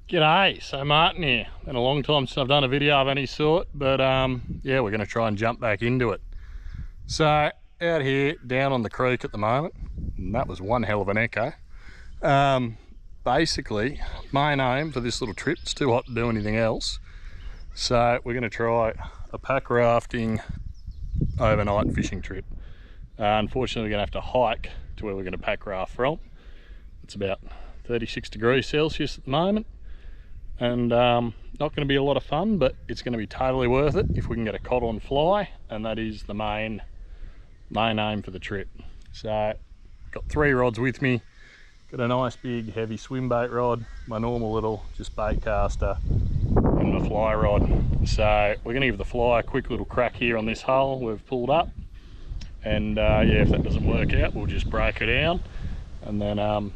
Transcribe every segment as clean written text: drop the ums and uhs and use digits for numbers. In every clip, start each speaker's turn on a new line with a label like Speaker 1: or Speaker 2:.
Speaker 1: G'day, so Martin here. Been a long time since I've done a video of any sort, but yeah, we're going to try and jump back into it. So out here down on the creek at the moment, and that was one hell of an echo. Basically, main aim for this little trip, it's too hot to do anything else, so we're going to try a pack rafting overnight fishing trip. Unfortunately, we're going to have to hike to where we're going to pack raft from. It's about 36 degrees Celsius at the moment. And not going to be a lot of fun, but it's going to be totally worth it if we can get a cod on fly, and that is the main aim for the trip. So got 3 rods with me. Got a nice big heavy swim bait rod, my normal little just bait caster, and my fly rod. So we're going to give the fly a quick little crack here on this hull we've pulled up, and yeah, if that doesn't work out, we'll just break it down and then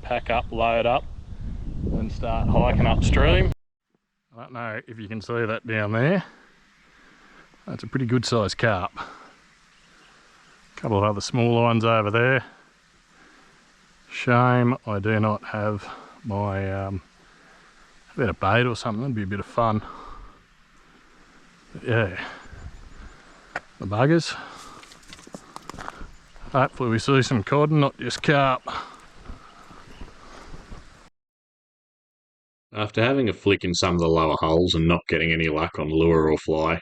Speaker 1: pack up, load up, and start hiking upstream. I don't know if you can see that down there. That's a pretty good sized carp. A couple of other smaller ones over there. Shame I do not have my a bit of bait or something. That'd be a bit of fun. But yeah, the buggers. Hopefully we see some cod and not just carp.
Speaker 2: After having a flick in some of the lower holes and not getting any luck on lure or fly,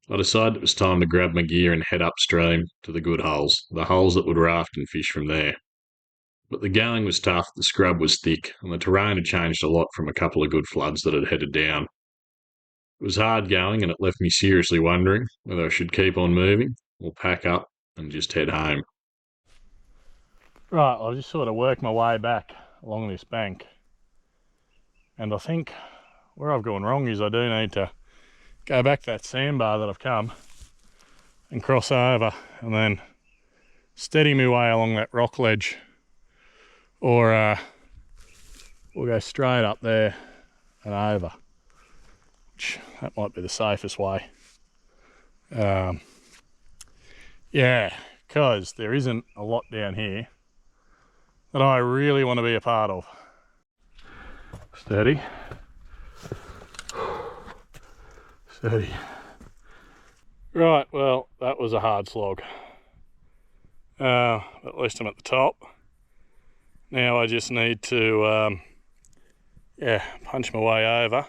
Speaker 2: I decided it was time to grab my gear and head upstream to the good holes, the holes that would raft and fish from there. But the going was tough, the scrub was thick, and the terrain had changed a lot from a couple of good floods that had headed down. It was hard going, and it left me seriously wondering whether I should keep on moving or pack up and just head home.
Speaker 1: Right, I'll just sort of work my way back along this bank. And I think where I've gone wrong is I do need to go back to that sandbar that I've come and cross over and then steady my way along that rock ledge, or we'll go straight up there and over, which that might be the safest way. Yeah, because there isn't a lot down here that I really want to be a part of. Steady. Steady. Right, well, that was a hard slog. At least I'm at the top. Now I just need to yeah, punch my way over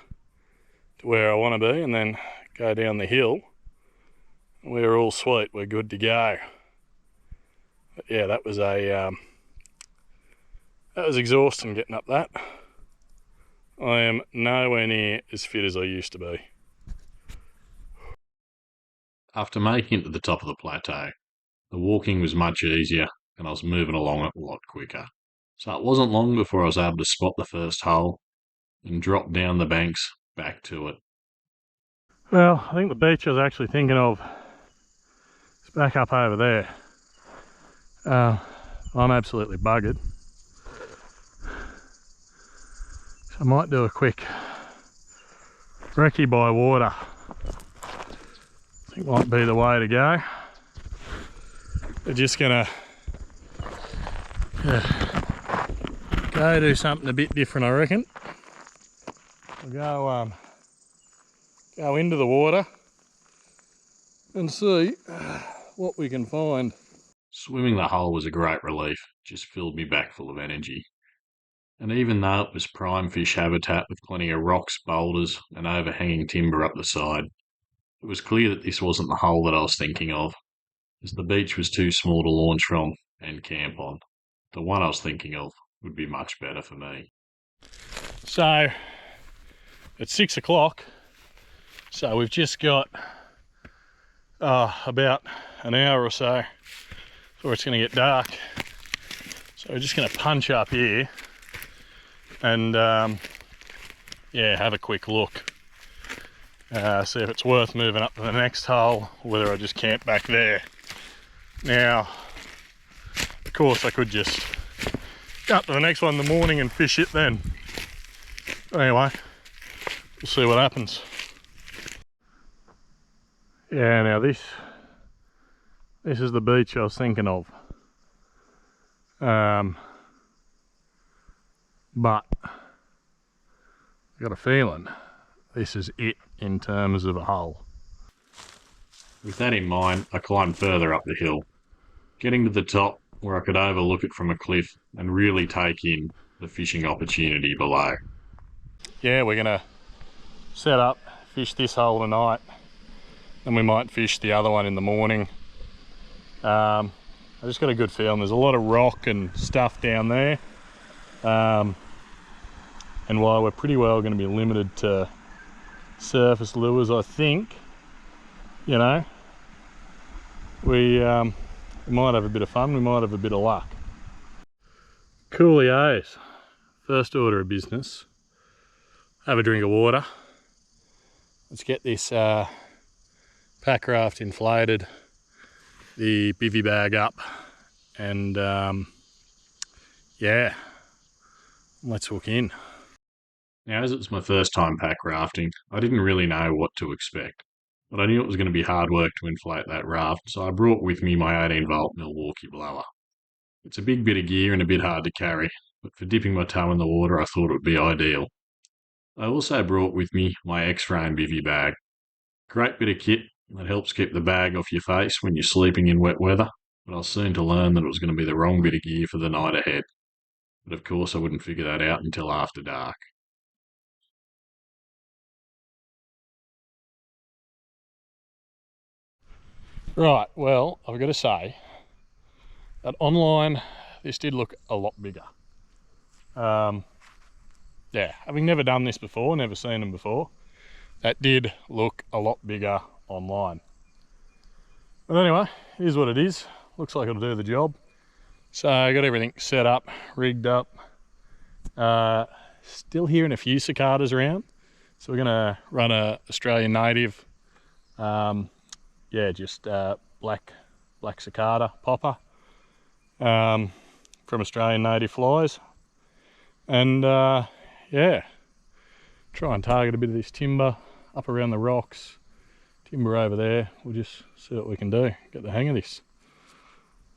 Speaker 1: to where I want to be and then go down the hill. We're all sweet, we're good to go. But yeah, that was exhausting getting up that. I am nowhere near as fit as I used to be.
Speaker 2: After making it to the top of the plateau, the walking was much easier and I was moving along it a lot quicker. So it wasn't long before I was able to spot the first hole and drop down the banks back to it.
Speaker 1: Well, I think the beach I was actually thinking of is back up over there. I'm absolutely buggered. I might do a quick recce by water. I think might be the way to go. We're just gonna go do something a bit different, I reckon. We'll go into the water and see what we can find.
Speaker 2: Swimming the hole was a great relief, just filled me back full of energy. And even though it was prime fish habitat with plenty of rocks, boulders, and overhanging timber up the side, it was clear that this wasn't the hole that I was thinking of, as the beach was too small to launch from and camp on. The one I was thinking of would be much better for me.
Speaker 1: So, it's 6 o'clock, so we've just got about an hour or so before it's going to get dark. So we're just going to punch up here and yeah, have a quick look, see if it's worth moving up to the next hole or whether I just camp back there. Now, of course I could just go up to the next one in the morning and fish it then. But anyway, we'll see what happens. Yeah, now this is the beach I was thinking of. But I've got a feeling this is it in terms of a hull.
Speaker 2: With that in mind, I climbed further up the hill, getting to the top where I could overlook it from a cliff and really take in the fishing opportunity below.
Speaker 1: Yeah, we're gonna set up, fish this hole tonight, and we might fish the other one in the morning. I just got a good feeling there's a lot of rock and stuff down there, and while we're pretty well going to be limited to surface lures, I think, you know, we might have a bit of fun, we might have a bit of luck. Coolios, first order of business, have a drink of water. Let's get this pack raft inflated, the bivvy bag up, and yeah, let's hook in.
Speaker 2: Now, as it was my first time pack rafting, I didn't really know what to expect, but I knew it was going to be hard work to inflate that raft, so I brought with me my 18-volt Milwaukee blower. It's a big bit of gear and a bit hard to carry, but for dipping my toe in the water, I thought it would be ideal. I also brought with me my X-Frame bivvy bag. Great bit of kit that helps keep the bag off your face when you're sleeping in wet weather, but I was soon to learn that it was going to be the wrong bit of gear for the night ahead. But of course I wouldn't figure that out until after dark.
Speaker 1: Right, well, I've got to say that online this did look a lot bigger. Yeah, having never done this before, never seen them before, that did look a lot bigger online. But anyway, it is what it is. Looks like it'll do the job. So I got everything set up, rigged up. Still hearing a few cicadas around. So we're gonna run a Australian native, yeah, just black cicada popper from Australian native flies. And yeah, try and target a bit of this timber up around the rocks, timber over there. We'll just see what we can do, get the hang of this.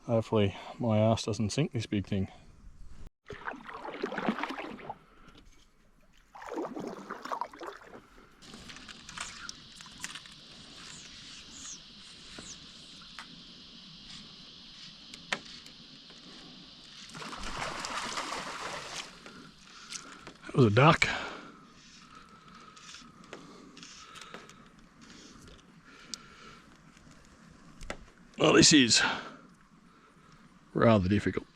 Speaker 1: Hopefully my ass doesn't sink this big thing. That was a duck. Well, this is rather difficult.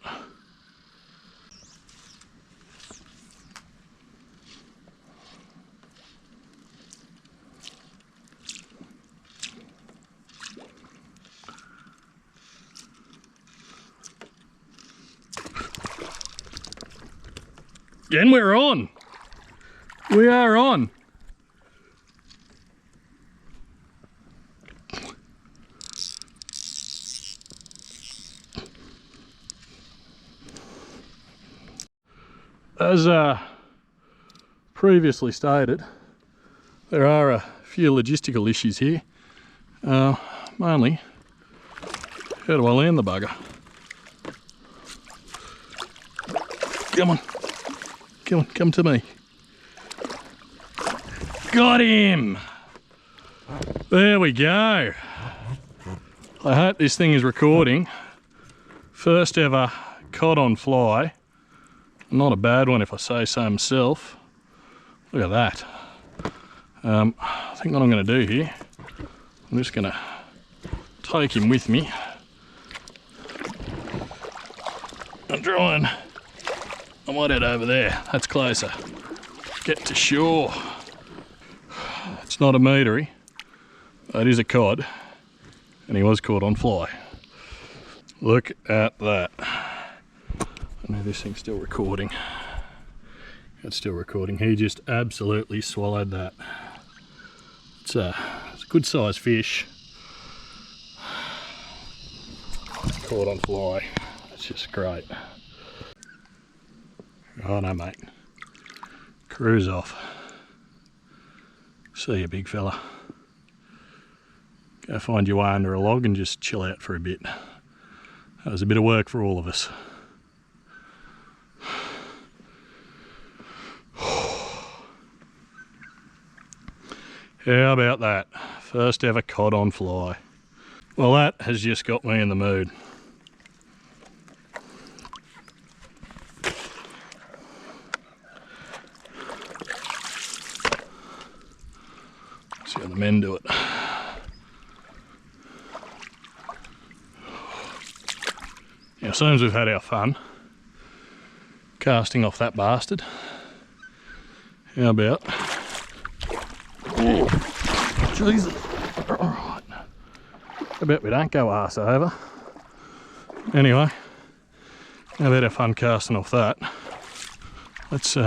Speaker 1: And we're on. We are on. As previously stated, there are a few logistical issues here. Mainly, how do I land the bugger? Come on. Come on, come to me. Got him! There we go. I hope this thing is recording. First ever cod on fly. Not a bad one if I say so myself. Look at that. I think what I'm going to do here, I'm just going to take him with me and try and, I might head over there, that's closer. Get to shore. It's not a meatery, it is a cod, and he was caught on fly. Look at that. I know this thing's still recording. It's still recording. He just absolutely swallowed that. It's a good sized fish. Caught on fly. It's just great. Oh no, mate. Cruise off. See you, big fella. Go find your way under a log and just chill out for a bit. That was a bit of work for all of us. How about that? First ever cod on fly. Well, that has just got me in the mood. See how the men do it. Now, as soon as we've had our fun casting off that bastard, how about... Oh, Jesus. Alright. How about we don't go arse over? Anyway, how about our fun casting off that? Let's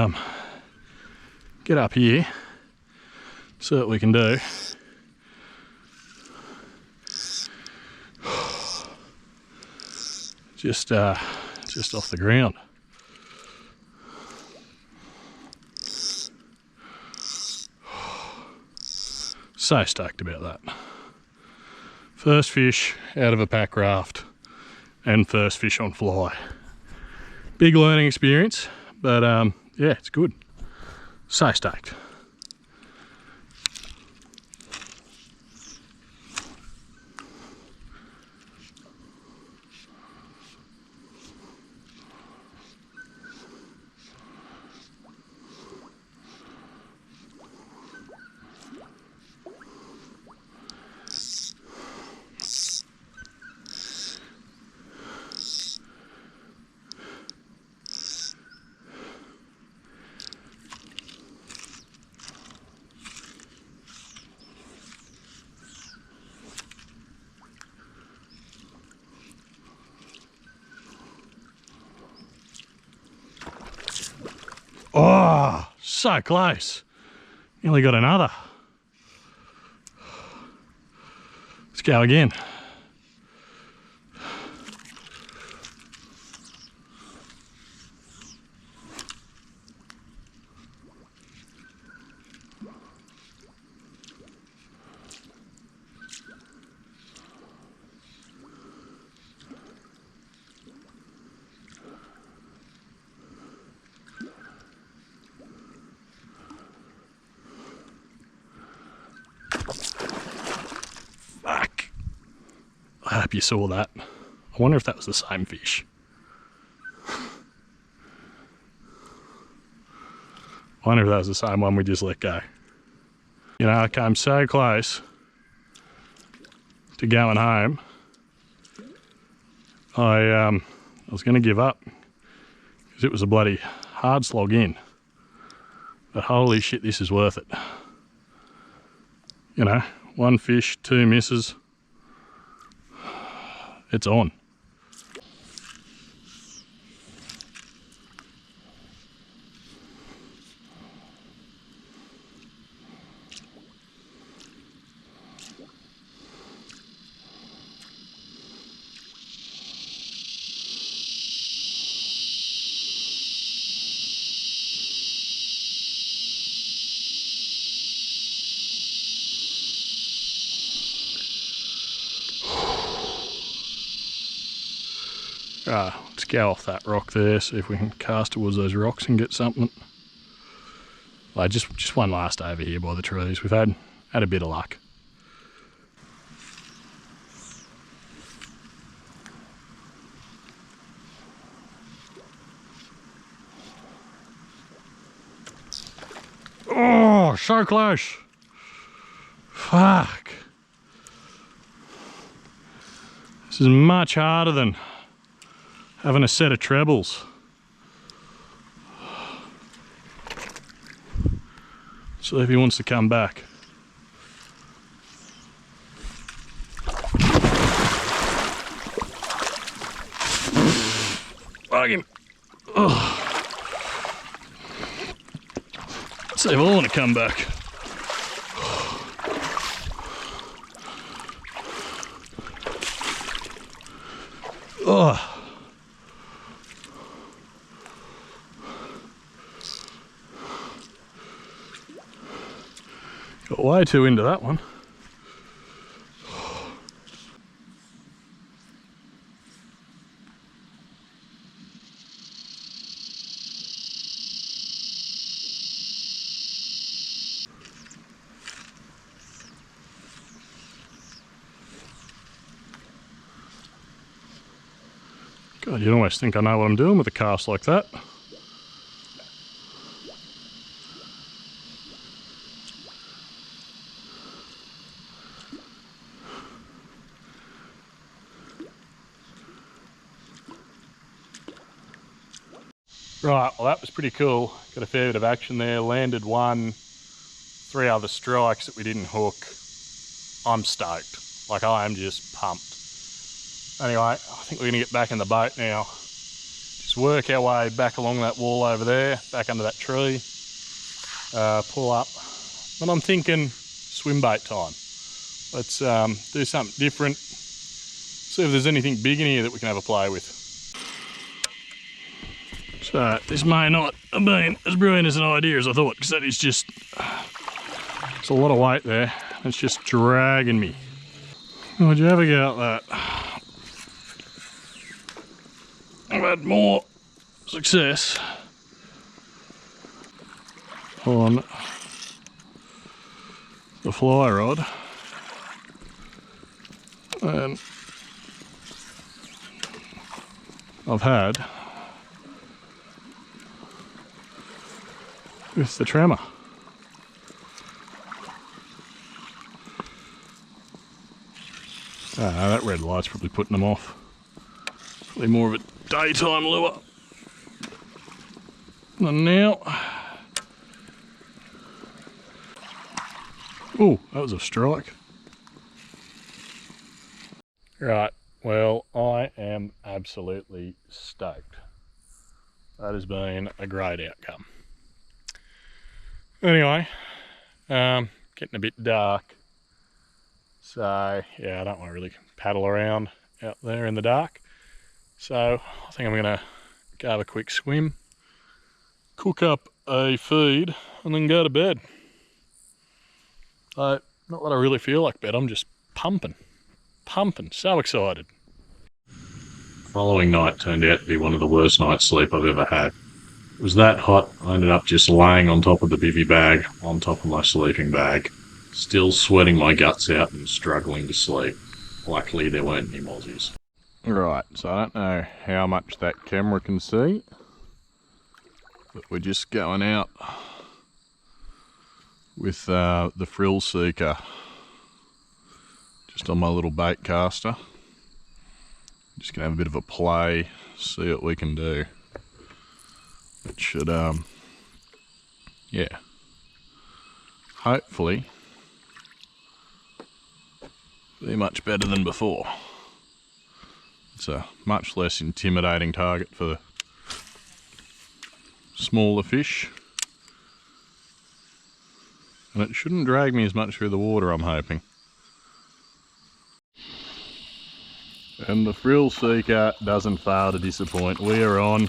Speaker 1: get up here, see what we can do. Just off the ground. So stoked about that. First fish out of a pack raft and first fish on fly. Big learning experience, but yeah, it's good. So stoked. Oh, so close. Nearly got another. Let's go again. Fuck. I hope you saw that. I wonder if that was the same fish. I wonder if that was the same one we just let go. You know, I came so close to going home. I was going to give up because it was a bloody hard slog in. But holy shit, this is worth it. You know, one fish, two misses. It's on. Let's go off that rock there, see if we can cast towards those rocks and get something. Just one last over here by the trees. We've had a bit of luck. Oh, so close. Fuck. This is much harder than having a set of trebles. See if he wants to come back. Fuck him. Oh. See if I want to come back. Oh. Got way too into that one. God, you'd almost think I know what I'm doing with a cast like that. Right, well that was pretty cool. Got a fair bit of action there. Landed one, 3 other strikes that we didn't hook. I'm stoked. Like, I am just pumped. Anyway, I think we're gonna get back in the boat now. Just work our way back along that wall over there, back under that tree, pull up. And I'm thinking swim bait time. Let's do something different. See if there's anything big in here that we can have a play with. So this may not have been as brilliant as an idea as I thought, because that is just, it's a lot of weight there. It's just dragging me. Would you ever get that? I've had more success on the fly rod than I've had with the tremor. That red light's probably putting them off. Probably more of a daytime lure than now. Oh, that was a strike. Right, well, I am absolutely stoked. That has been a great outcome. Anyway, getting a bit dark. So, yeah, I don't want to really paddle around out there in the dark. So, I think I'm going to go have a quick swim, cook up a feed, and then go to bed. So, not that I really feel like bed, I'm just pumping, so excited.
Speaker 2: The following night turned out to be one of the worst night's sleep I've ever had. It was that hot, I ended up just laying on top of the bivvy bag, on top of my sleeping bag, still sweating my guts out and struggling to sleep. Luckily there weren't any mozzies.
Speaker 1: Right, so I don't know how much that camera can see, but we're just going out with the frill seeker just on my little bait caster. Just gonna have a bit of a play, see what we can do. It should, yeah, hopefully be much better than before. It's a much less intimidating target for the smaller fish. And it shouldn't drag me as much through the water, I'm hoping. And the frill seeker doesn't fail to disappoint. We are on,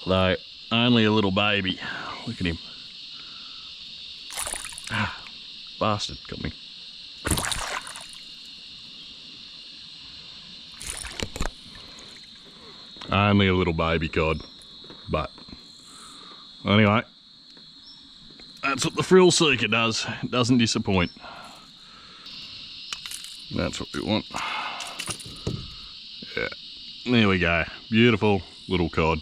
Speaker 1: though only a little baby. Look at him. Ah, bastard, got me. Only a little baby cod, but anyway, that's what the frill seeker does. It doesn't disappoint. That's what we want. Yeah, there we go. Beautiful little cod.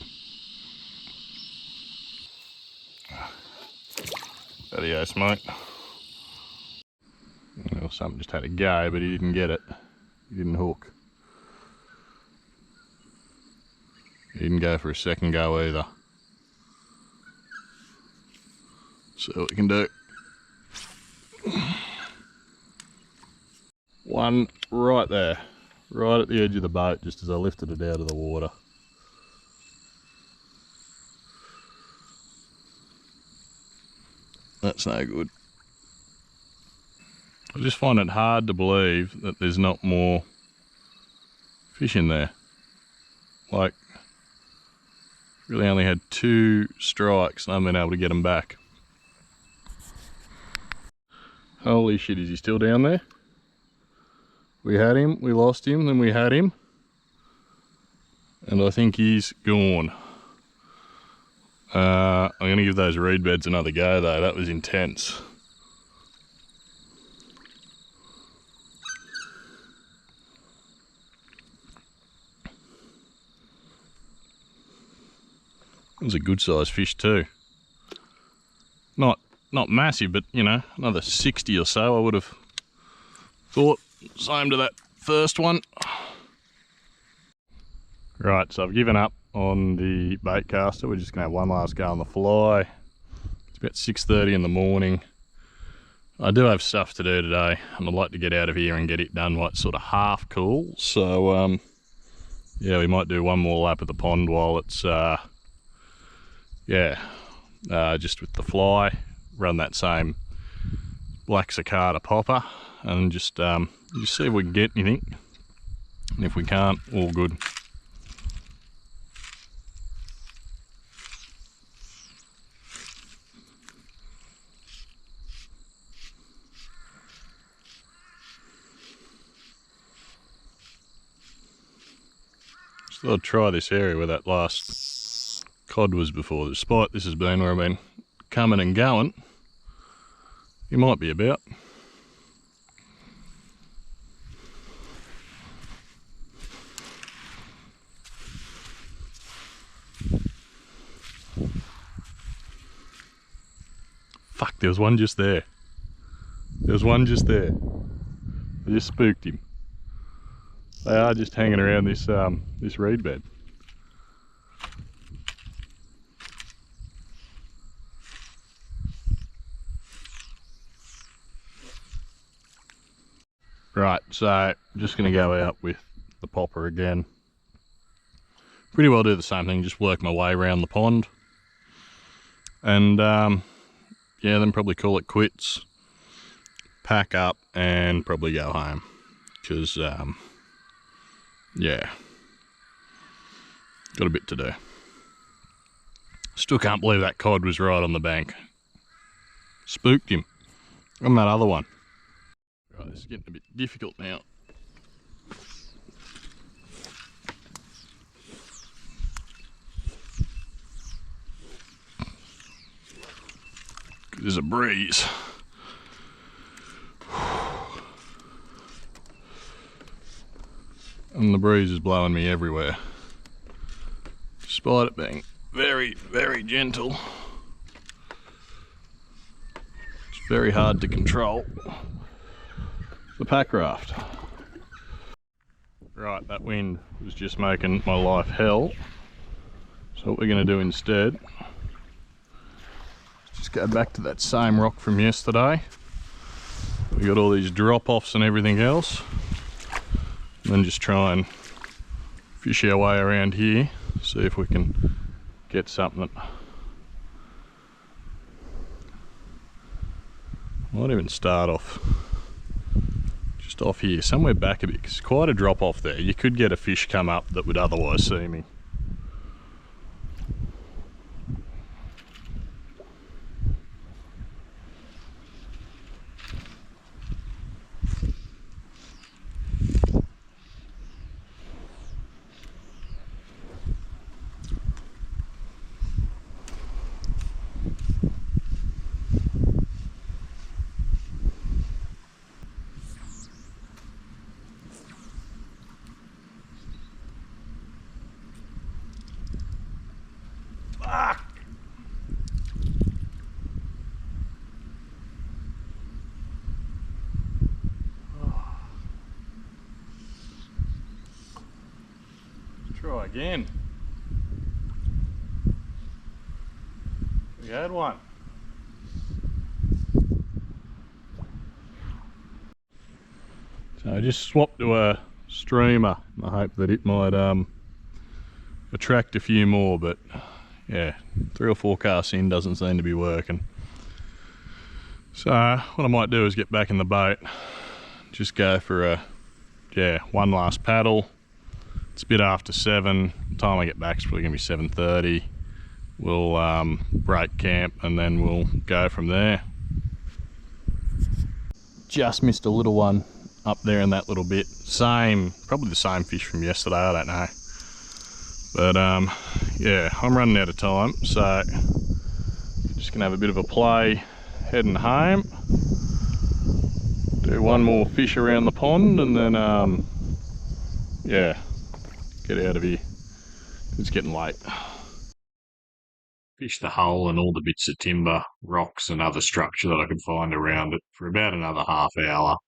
Speaker 1: Adios, mate. Well, something just had a go, but he didn't get it. He didn't hook. He didn't go for a second go either. See what we can do. One right there, right at the edge of the boat, just as I lifted it out of the water. That's no good. I just find it hard to believe that there's not more fish in there. Like, really only had 2 strikes and I haven't been able to get them back. Holy shit, is he still down there? We had him, we lost him, then we had him. And I think he's gone. I'm going to give those reed beds another go though, that was intense. It was a good sized fish too. Not massive, but you know, another 60 or so I would have thought. Same to that first one. Right, so I've given up on the bait caster. We're just gonna have one last go on the fly. It's about 6:30 in the morning. I do have stuff to do today, and I'd like to get out of here and get it done while it's sort of half cool. So yeah, we might do one more lap of the pond while it's just with the fly, run that same black cicada popper, and just see if we can get anything. And if we can't, all good. Just thought I'd try this area where that last cod was before. Despite this has been where I've been coming and going, he might be about. Fuck, there was one just there. There was one just there. I just spooked him. They are just hanging around this this reed bed. Right, so just gonna go out with the popper again. Pretty well do the same thing, just work my way around the pond. And yeah, then probably call it quits, pack up and probably go home. Because yeah, got a bit to do. Still can't believe that cod was right on the bank. Spooked him on that other one. Right, this is getting a bit difficult now. There's a breeze. And the breeze is blowing me everywhere. Despite it being very, very gentle. It's very hard to control the pack raft. Right, that wind was just making my life hell. So what we're going to do instead, just go back to that same rock from yesterday. We got all these drop-offs and everything else. And then just try and fish our way around here, see if we can get something. Might even start off just off here, somewhere back a bit, because it's quite a drop off there. You could get a fish come up that would otherwise see me. Fuck! Let's try again. We had one. So I just swapped to a streamer. I hope that it might attract a few more, but yeah, 3 or 4 casts in doesn't seem to be working. So what I might do is get back in the boat, just go for one last paddle. It's a bit after 7. The time I get back is probably gonna be 7:30. We'll break camp and then we'll go from there. Just missed a little one up there in that little bit. Probably the same fish from yesterday, I don't know. But yeah, I'm running out of time, so just gonna have a bit of a play heading home. Do one more fish around the pond and then yeah, get out of here. It's getting late.
Speaker 2: Fished the hole and all the bits of timber, rocks and other structure that I could find around it for about another half hour.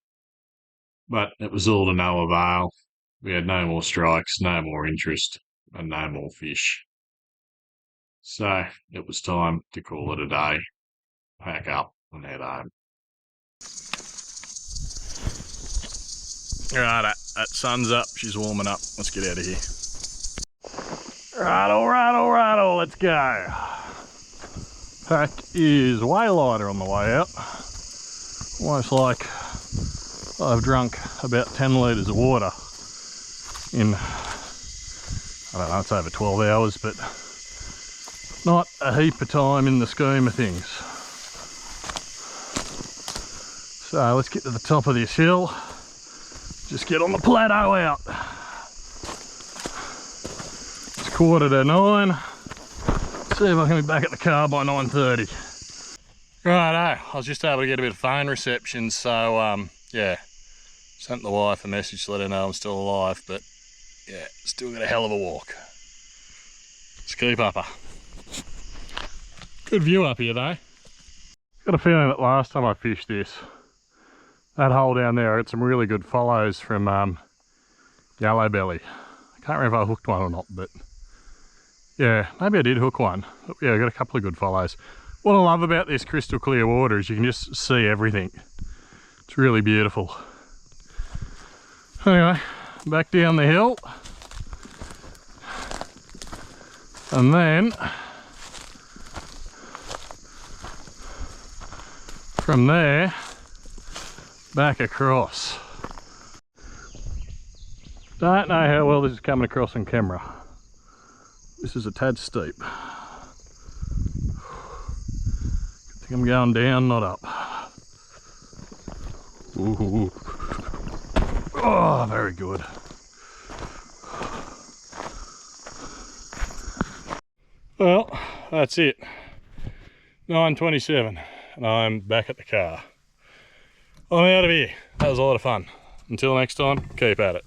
Speaker 2: But it was all to no avail. We had no more strikes, no more interest, and no more fish. So it was time to call it a day, pack up and head home.
Speaker 1: Right, that sun's up, she's warming up. Let's get out of here. Righto, let's go. Pack is way lighter on the way out. Almost like I've drunk about 10 litres of water in, I don't know, it's over 12 hours, but not a heap of time in the scheme of things. So let's get to the top of this hill. Just get on the plateau out. It's 8:45. See if I can be back at the car by 9:30. Righto, I was just able to get a bit of phone reception, so yeah, sent the wife a message to let her know I'm still alive, but yeah, still got a hell of a walk. Let's keep up her. Good view up here though. Got a feeling that last time I fished this, that hole down there, I had some really good follows from yellow belly. I can't remember if I hooked one or not, but yeah, maybe I did hook one. But yeah, I got a couple of good follows. What I love about this crystal clear water is you can just see everything. It's really beautiful. Anyway, back down the hill. And then from there, back across. Don't know how well this is coming across on camera. This is a tad steep. Good thing I'm going down, not up. Ooh. Oh, very good. Well, that's it. 9:27 and I'm back at the car. I'm out of here. That was a lot of fun. Until next time, keep at it.